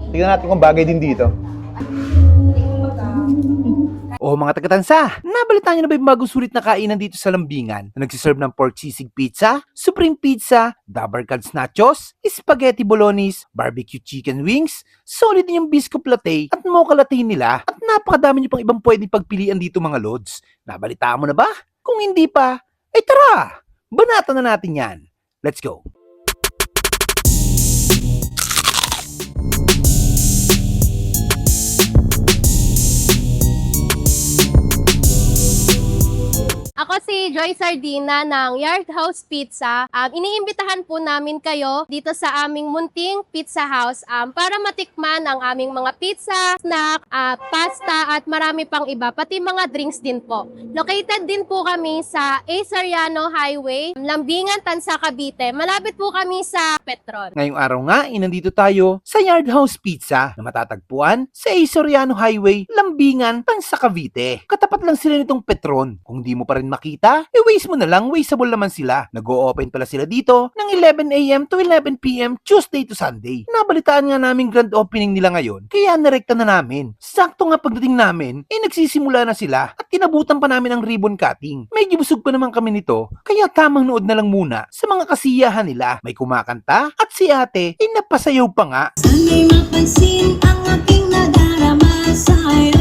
Tignan natin kung bagay din dito. O mga taga-Tansa, nabalitaan niyo na ba yung bagong sulit na kainan dito sa Lambingan na nagsiserve ng pork sisig pizza, supreme pizza, Dabber Cats nachos, spaghetti bolognese, barbecue chicken wings, solid din yung bisco latte at mocha latte nila at napakadami niyo pang ibang pwedeng pagpilian dito mga lods. Nabalitaan mo na ba? Kung hindi pa, ay tara! Banatan na natin yan. Let's go! Ako si Joy Sardina ng Yard House Pizza. Iniimbitahan po namin kayo dito sa aming munting pizza house para matikman ang aming mga pizza, snack, pasta at marami pang iba, pati mga drinks din po. Located din po kami sa A. Soriano Highway, Lambingan, Tansa, Cavite. Malapit po kami sa Petron. Ngayong araw nga, nandito tayo sa Yard House Pizza na matatagpuan sa A. Soriano Highway, Lambingan, Tansa, Cavite. Katapat lang sila nitong Petron. Kung di mo pa rin makita, waste mo na lang, wasteable naman sila. Nag-o-open pala sila dito ng 11 a.m. to 11 p.m. Tuesday to Sunday. Nabalitaan nga namin grand opening nila ngayon, kaya narekta na namin. Sakto nga pagdating namin, nagsisimula na sila at kinabutan pa namin ang ribbon cutting. Medyo busog pa naman kami nito, kaya tamang nood na lang muna sa mga kasiyahan nila. May kumakanta at si ate, napasayaw pa nga. Sana'y mapansin ang aking nadarama sa'yo.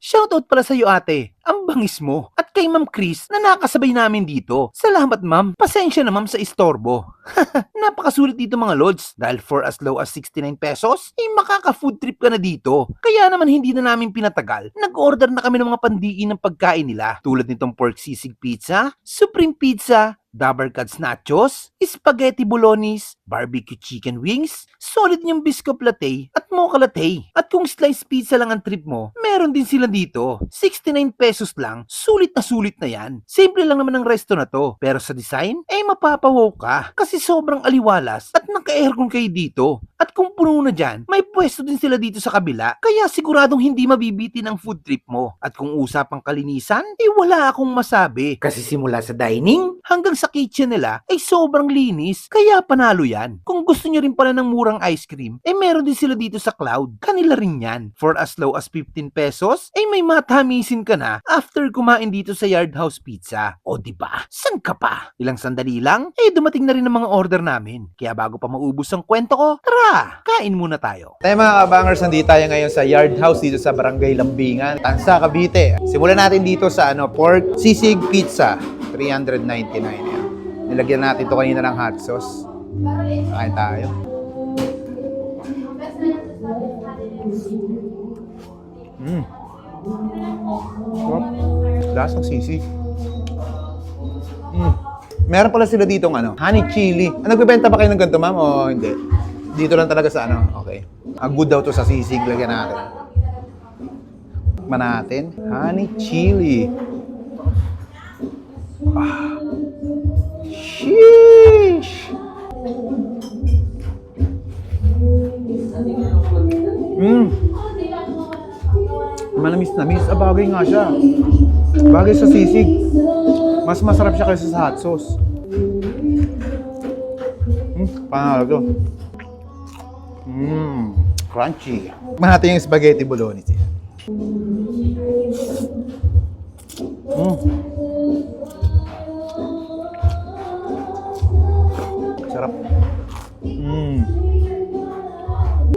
Shoutout pala sa'yo ate, ang bangis mo. At kay Ma'am Chris na nakasabay namin dito. Salamat ma'am, pasensya na ma'am sa istorbo. Napakasulit dito mga lods, dahil for as low as 69 pesos, makaka-food trip ka na dito. Kaya naman hindi na namin pinatagal, nag-order na kami ng mga pandiin ng pagkain nila. Tulad nitong pork sisig pizza, supreme pizza, Dabber Cats nachos, spaghetti bolognese, barbecue chicken wings, solid yung bisco latte at mocha latte. At kung slice pizza lang ang trip mo, meron din sila dito. 69 pesos lang, sulit na yan. Simple lang naman ang resto na to. Pero sa design, mapapawaw ka. Kasi sobrang aliwalas at naka-aircon kayo dito. At kung puno na dyan, may pwesto din sila dito sa kabila. Kaya siguradong hindi mabibitin ang food trip mo. At kung usapang kalinisan, wala akong masabi. Kasi simula sa dining, hanggang sa kitchen nila, sobrang linis. Kaya panalo yan. Kung gusto nyo rin pala ng murang ice cream, meron din sila dito sa Cloud. Kanila rin yan. For as low as 15 pesos, may matamisin ka na after kumain dito sa Yard House Pizza. O diba? San ka pa? Ilang sandali lang, dumating na rin ang mga order namin. Kaya bago pa maubos ang kwento ko, tara, kain muna tayo. Tayo mga kabangers, nandito tayo ngayon sa Yard House dito sa Barangay Lambingan, Tansa, Cavite. Simulan natin dito sa pork sisig pizza, 399 yan. Nilagyan natin ito kanina ng hot sauce. Kain tayo. Sarap. Lasang sisig. Meron pala sila ditong honey chili. Nagbebenta ba kayo ng ganito, ma'am? O hindi? Dito lang talaga sa Okay. Good daw to sa sisig. Lagyan natin. Tikman natin. Honey chili. Sheesh! Manamis-namis. Bagay nga siya. Bagay sa sisig. Mas masarap siya kaysa sa hot sauce. Panalo to. Crunchy. Tikman natin yung spaghetti bolognese. Sarap.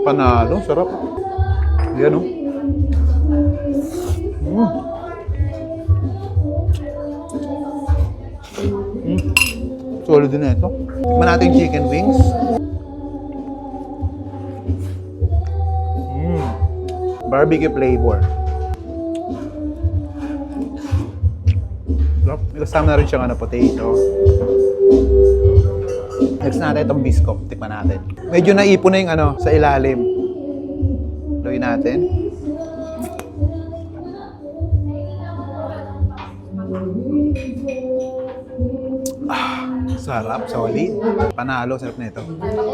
Panalo, sarap. Yan solid din na ito. Tikman natin yung chicken wings. Barbecue flavor. Kasama na rin siyang potato. Next natin itong biscuit. Tikman natin. Medyo naipon na yung sa ilalim. Luin natin. Sarap, solid. Panalo, sarap na ito.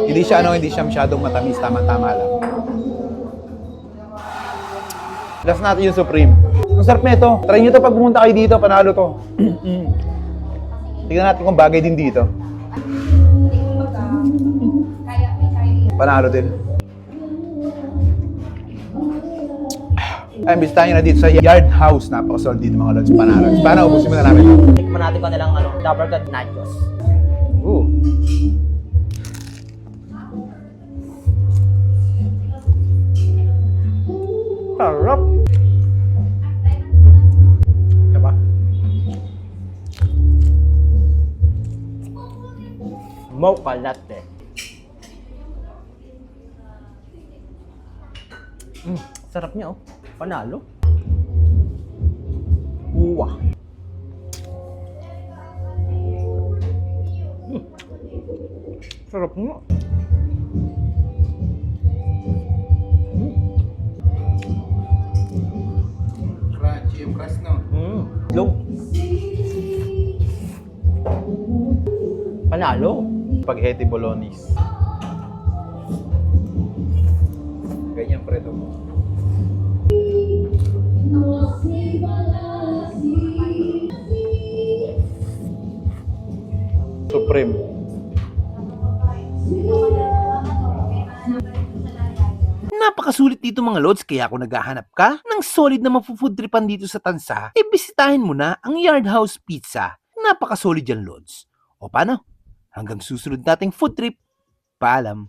Hindi siya masyadong matamis, tama-tama lang. Last natin yung supreme. Ang sarap na ito. Try nyo ito pag pumunta kayo dito, panalo to. Tignan natin kung bagay din dito. Panalo din. Ay, bisitahin nyo na dito sa Yard House. Napakasolid dito mga lods. Panalo. Paano, ubusin mo na namin. Tikman natin ko nilang double cut nachos. Ooh. Sarap! Diba? Mocha latte. Sarap niya, oh. Panalo. Uwa. Sarap nga. Crunchy yung crust, no? Low. Panalo. Spaghetti bolognese. Ganyan pre to. Supreme. Napakasulit dito mga lods, kaya kung naghahanap ka ng solid na mapufood tripan dito sa Tansa, bisitahin mo na ang Yard House Pizza. Napakasolid yan lods. O paano? Hanggang susunod nating food trip. Paalam.